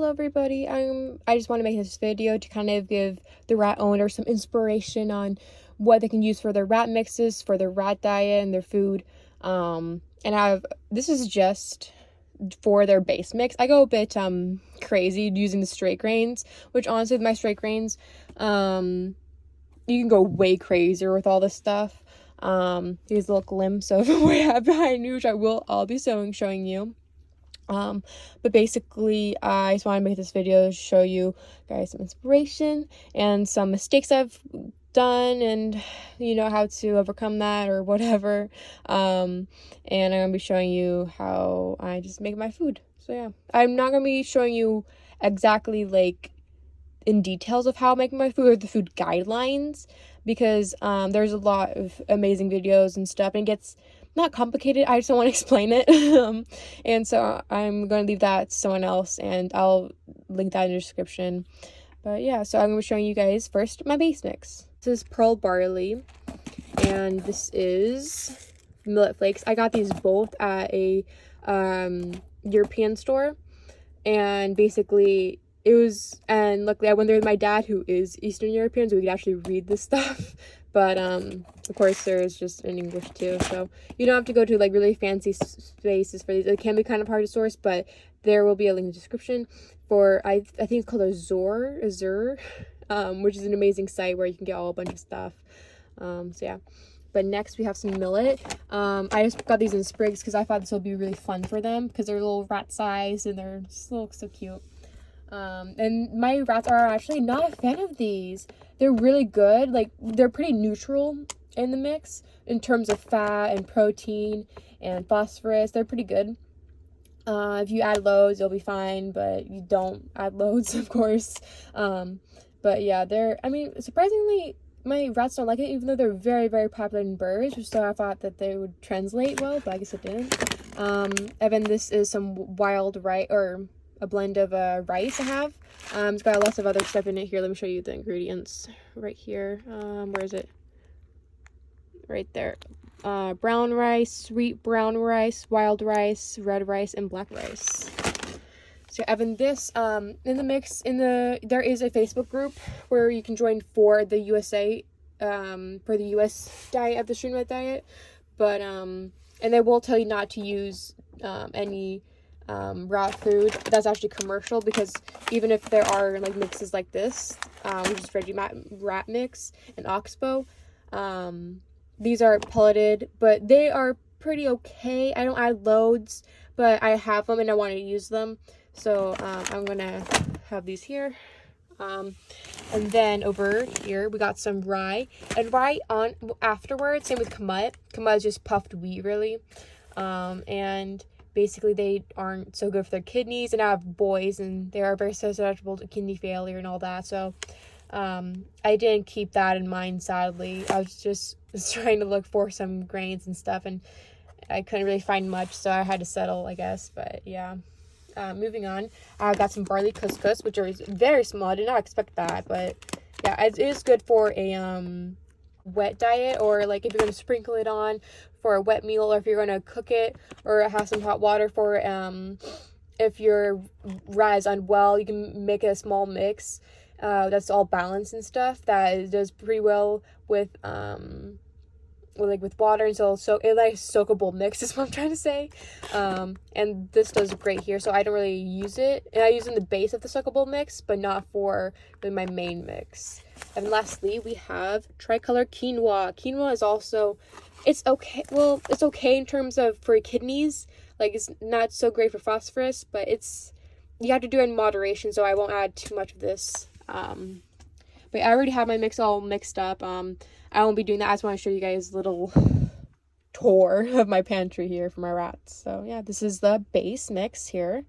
Hello everybody. I just want to make this video to kind of give the rat owner some inspiration on what they can use for their rat mixes, for their rat diet and their food. This is just for their base mix. I go a bit crazy using the straight grains, which honestly with my straight grains, you can go way crazier with all this stuff. Here's a little glimpse of what I have behind me, which I'll be showing you. But basically I just want to make this video to show you guys some inspiration and some mistakes I've done, and you know how to overcome that or whatever. And I'm gonna be showing you how I just make my food. So yeah, I'm not gonna be showing you exactly like in details of how I'm making my food or the food guidelines, because there's a lot of amazing videos and stuff, and it gets not complicated. I just don't want to explain it. And so I'm going to leave that to someone else, and I'll link that in the description. But yeah, so I'm going to be showing you guys first my base mix. This is pearl barley, and this is millet flakes. I got these both at a European store, and basically it was, and luckily I went there with my dad, who is Eastern European, so we could actually read this stuff. But of course there's just in English too, so you don't have to go to like really fancy spaces for these. It can be kind of hard to source, but there will be a link in the description for I think it's called Azure, which is an amazing site where you can get a bunch of stuff. So yeah. But next we have some millet. I just got these in sprigs because I thought this would be really fun for them, because they're little rat size and they're just look so cute. And my rats are actually not a fan of these. They're really good. Like, they're pretty neutral in the mix in terms of fat and protein and phosphorus. They're pretty good. If you add loads, you'll be fine, but you don't add loads, of course. But yeah, surprisingly, my rats don't like it, even though they're very, very popular in birds, so I thought that they would translate well, but I guess it didn't. And then this is some wild rice, or a blend of rice I have. It's got lots of other stuff in it here. Let me show you the ingredients right here. Where is it? Right there. Brown rice, sweet brown rice, wild rice, red rice, and black rice. So Evan, this in the mix, there is a Facebook group where you can join for the USA, for the US diet of the stream rat diet, but and they will tell you not to use any rat food that's actually commercial, because even if there are like mixes like this, which is rat mix and oxbow, these are pelleted, but they are pretty okay. I don't add loads, but I have them and I want to use them, so I'm gonna have these here. And then over here we got some rye, and rye on afterwards. Same with kamut. Kamut is just puffed wheat, really. And basically they aren't so good for their kidneys, and I have boys and they are very susceptible to kidney failure and all that, so I didn't keep that in mind, sadly. I was just trying to look for some grains and stuff, and I couldn't really find much, so I had to settle, I guess. But yeah, moving on, I got some barley couscous, which are very small. I did not expect that, but yeah, it is good for a wet diet, or like if you're going to sprinkle it on for a wet meal, or if you're going to cook it or have some hot water for if your rat is unwell, you can make a small mix that's all balanced and stuff, that does pretty well with water, and so it like soakable mix is what I'm trying to say. And this does great here, so I don't really use it, and I use it in the base of the soakable mix, but not for my main mix. And lastly, we have tricolor quinoa. Quinoa is also, it's okay. Well, it's okay in terms of for kidneys. Like, it's not so great for phosphorus, but you have to do it in moderation, so I won't add too much of this. But I already have my mix all mixed up. I won't be doing that. I just want to show you guys a little tour of my pantry here for my rats. So yeah, this is the base mix here.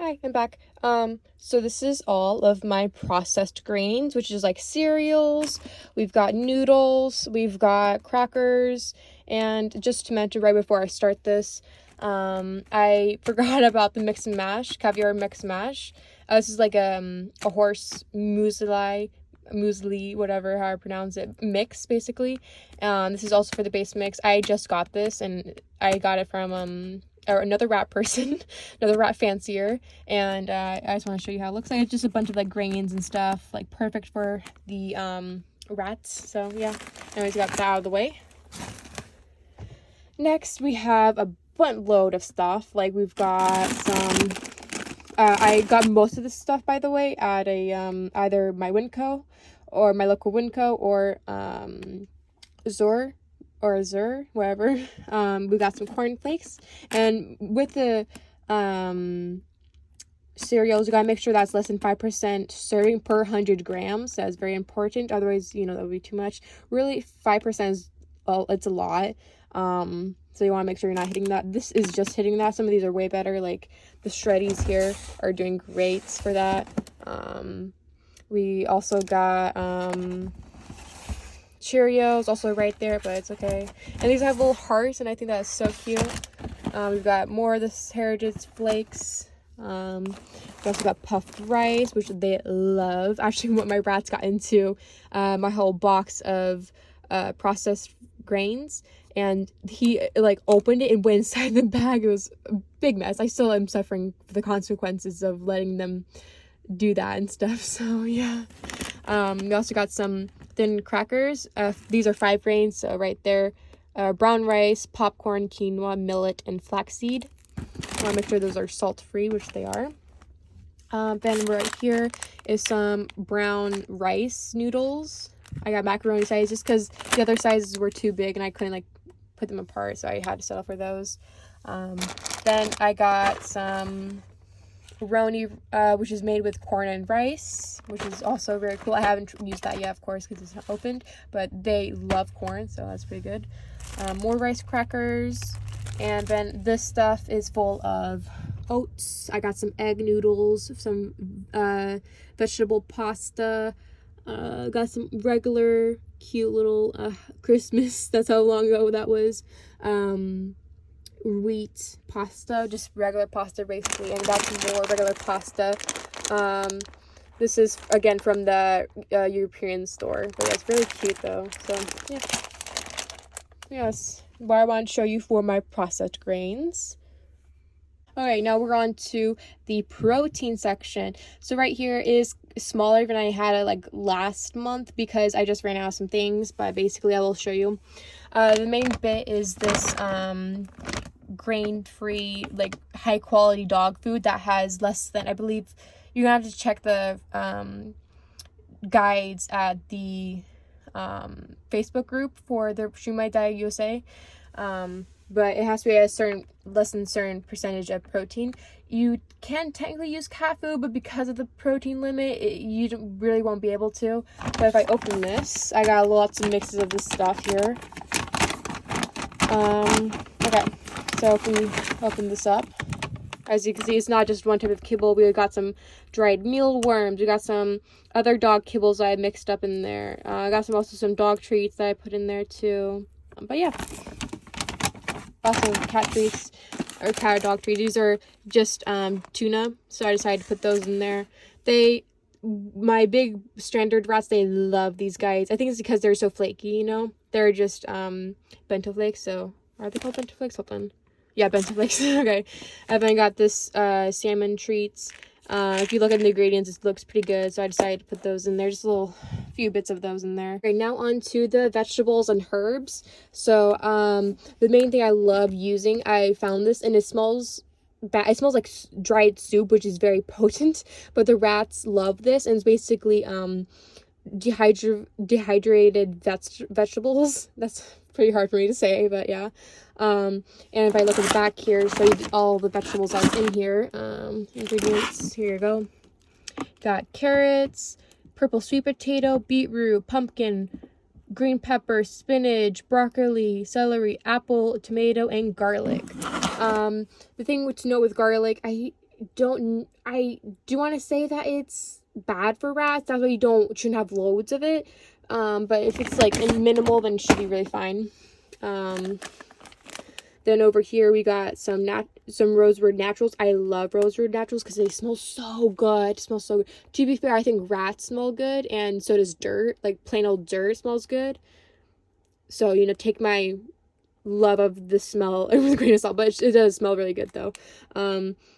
Hi, I'm back. So this is all of my processed grains, which is like cereals. We've got noodles, we've got crackers, and just to mention right before I start this, I forgot about the mix and mash, caviar mix mash. This is like a horse muesli, whatever how I pronounce it, mix basically. This is also for the base mix. I just got this, and I got it from or another rat person, another rat fancier, and I just want to show you how it looks like. It's just a bunch of like grains and stuff, like perfect for the rats. So yeah, anyways, got that out of the way. Next, we have a buttload of stuff. Like we've got some. I got most of this stuff, by the way, at a either my Winco or my local Winco or Zor or Azur, wherever. We got some cornflakes, and with the cereals, you gotta make sure that's less than 5% serving per 100 grams. That's very important. Otherwise, you know, that would be too much. Really, 5% is, well, it's a lot. So you want to make sure you're not hitting that. This is just hitting that. Some of these are way better. Like the shreddies here are doing great for that. We also got Cheerios also right there, but it's okay. And these have little hearts, and I think that's so cute. We've got more of this Heritage Flakes. We also got puffed rice, which they love. Actually, what my rats got into, my whole box of processed grains, and he like opened it and went inside the bag. It was a big mess. I still am suffering for the consequences of letting them do that and stuff. So yeah. We also got some thin crackers. These are 5 grains, so right there. Brown rice, popcorn, quinoa, millet, and flaxseed. I want to make sure those are salt-free, which they are. Then right here is some brown rice noodles. I got macaroni size just because the other sizes were too big and I couldn't like put them apart, so I had to settle for those. Then I got some roni, which is made with corn and rice, which is also very cool. I haven't used that yet, of course, because it's not opened, but they love corn, so that's pretty good. More rice crackers, and then this stuff is full of oats. I got some egg noodles, some vegetable pasta, got some regular cute little Christmas, that's how long ago that was, wheat pasta, just regular pasta basically, and got some more regular pasta. This is again from the European store, but yeah, it's really cute though. So yeah, yes, what I want to show you for my processed grains. Alright, now we're on to the protein section. So right here is smaller than I had it like last month because I just ran out of some things, but basically I will show you. The main bit is this grain-free, like high-quality dog food that has less than, I believe, you're gonna have to check the guides at the Facebook group for the Stream My Diet USA. But it has to be a certain, less than certain percentage of protein. You can technically use cat food, but because of the protein limit, you really won't be able to. But if I open this, I got lots of mixes of this stuff here. Okay, so if we open this up, as you can see, it's not just one type of kibble. We got some dried mealworms. We got some other dog kibbles that I mixed up in there. I got also some dog treats that I put in there too. But yeah. Also cat treats or cat or dog treats. These are just tuna, so I decided to put those in there. My big standard rats, they love these guys. I think it's because they're so flaky, you know. They're just bento flakes. So are they called bento flakes? Hold on. Yeah, bento flakes. Okay. And then I got this salmon treats. If you look at the ingredients, it looks pretty good, so I decided to put those in there. Just a little few bits of those in there. Okay, now on to the vegetables and herbs. So the main thing I love using, I found this, and it smells bad. It smells like dried soup, which is very potent, but the rats love this, and it's basically dehydrated vegetables. That's pretty hard for me to say, but yeah. And if I look at the back here, show you all the vegetables that's in here. Ingredients, here you go. Got carrots, purple sweet potato, beetroot, pumpkin, green pepper, spinach, broccoli, celery, apple, tomato, and garlic. The thing to note with garlic, I do want to say that it's bad for rats. That's why you shouldn't have loads of it. But if it's like in minimal, then it should be really fine. Then over here we got some rosewood naturals. I love rosewood naturals because they smell so good. To be fair, I think rats smell good, and so does dirt. Like plain old dirt smells good. So, you know, take my love of the smell with a grain of salt, but it does smell really good though.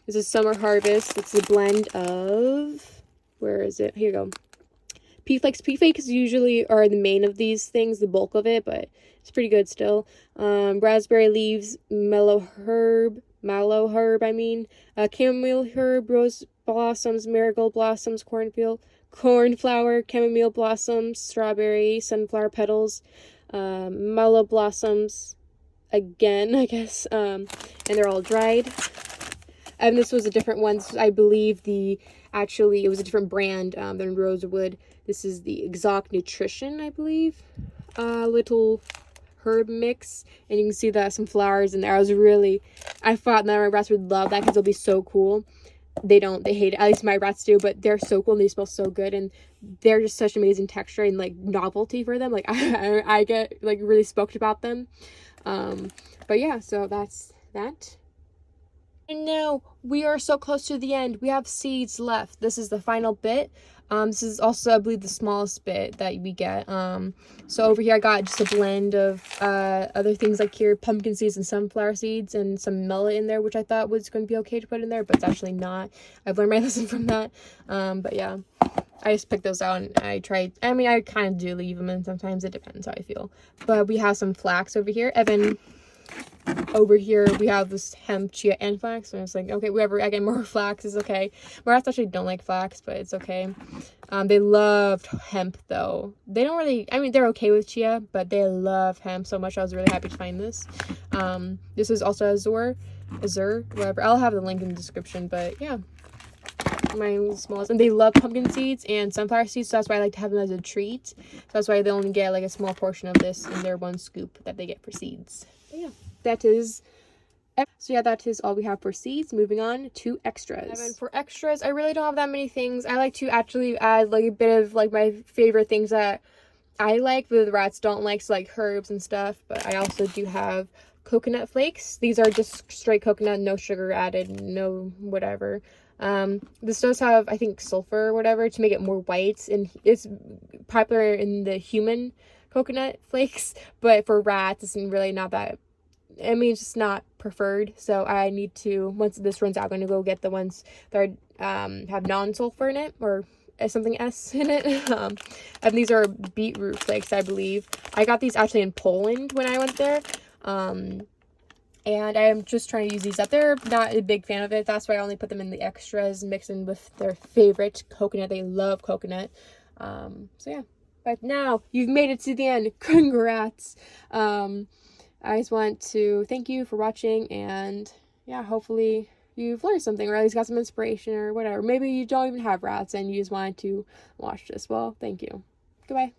This is Summer Harvest. It's a blend of, where is it? Here you go. Pea flakes. Pea flakes usually are the main of these things, the bulk of it, but it's pretty good still. Raspberry leaves, mallow herb, chamomile herb, rose blossoms, marigold blossoms, cornflower, chamomile blossoms, strawberry, sunflower petals, mallow blossoms, again, I guess, and they're all dried. And this was a different one. I believe it was a different brand than Rosewood. This is the Exotic Nutrition, I believe. Little herb mix, and you can see that some flowers in there. I thought that my rats would love that because it'll be so cool. They hate it, at least my rats do, but they're so cool and they smell so good, and they're just such amazing texture and like novelty for them. Like I get like really stoked about them. But yeah, so that's that. And now we are so close to the end. We have seeds left. This is the final bit. This is also, I believe, the smallest bit that we get. So over here I got just a blend of other things like here, pumpkin seeds and sunflower seeds and some millet in there, which I thought was going to be okay to put in there, but it's actually not. I've learned my lesson from that. But yeah, I just picked those out and I kind of do leave them in sometimes. It depends how I feel. But we have some flax over here. Over here we have this hemp, chia, and flax, and it's like, okay, whoever I get more flax is okay. My rats actually don't like flax, but it's okay. They loved hemp though. They don't really, they're okay with chia, but they love hemp so much. I was really happy to find this. This is also Azure, whatever. I'll have the link in the description, but yeah, my smallest. And they love pumpkin seeds and sunflower seeds, so that's why I like to have them as a treat. So that's why they only get like a small portion of this in their one scoop that they get for seeds. But yeah, that is all we have for seeds. Moving on to extras. And for extras, I really don't have that many things. I like to actually add like a bit of like my favorite things that I like, but the rats don't like, so like herbs and stuff. But I also do have coconut flakes. These are just straight coconut, no sugar added, no whatever. This does have, I think, sulfur or whatever to make it more white, and it's popular in the human coconut flakes, but for rats it's really not that, it's just not preferred. So I need to, once this runs out, I'm going to go get the ones that are, have non-sulfur in it, or something S in it. And these are beetroot flakes, I believe. I got these actually in Poland when I went there. And I am just trying to use these up. They're not a big fan of it. That's why I only put them in the extras, mixed in with their favorite coconut. They love coconut. So yeah. But now you've made it to the end. Congrats. I just want to thank you for watching, and yeah, hopefully you've learned something, or at least got some inspiration or whatever. Maybe you don't even have rats and you just wanted to watch this. Well, thank you. Goodbye.